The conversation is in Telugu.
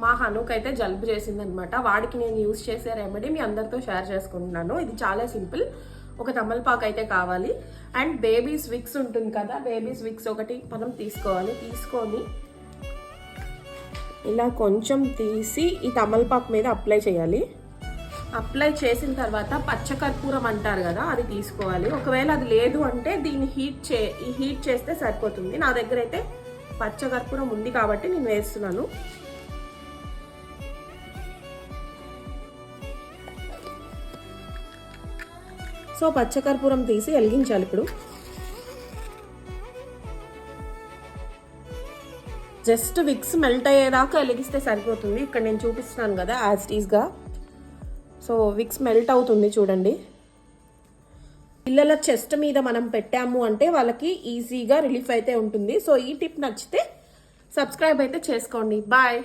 మా హనుక్ అయితే జలుబు చేసిందనమాట. వాడికి నేను యూజ్ చేసే రెమెడీ మీ అందరితో షేర్ చేసుకుంటున్నాను. ఇది చాలా సింపుల్. ఒక తమలపాకు అయితే కావాలి అండ్ బేబీస్ విక్స్ ఉంటుంది కదా, బేబీస్ విక్స్ ఒకటి మనం తీసుకోవాలి. తీసుకొని ఇలా కొంచెం తీసి ఈ తమలపాకు మీద అప్లై చేయాలి. అప్లై చేసిన తర్వాత పచ్చకర్పూరం అంటారు కదా, అది తీసుకోవాలి. ఒకవేళ అది లేదు అంటే దీన్ని హీట్ చేస్తే సరిపోతుంది. నా దగ్గర అయితే పచ్చకర్పూరం ఉంది కాబట్టి నేను వేస్తున్నాను. సో పచ్చకర్పూరం తీసి వెలిగించాలి. ఇప్పుడు జస్ట్ విక్స్ మెల్ట్ అయ్యేదాకా వెలిగిస్తే సరిపోతుంది. ఇక్కడ నేను చూపిస్తున్నాను కదా యాజ్ ఇట్ ఈస్గా. సో విక్స్ మెల్ట్ అవుతుంది చూడండి. పిల్లల చెస్ట్ మీద మనం పెట్టాము అంటే వాళ్ళకి ఈజీగా రిలీఫ్ అయితే ఉంటుంది. సో ఈ టిప్ నచ్చితే సబ్స్క్రైబ్ అయితే చేసుకోండి. బాయ్.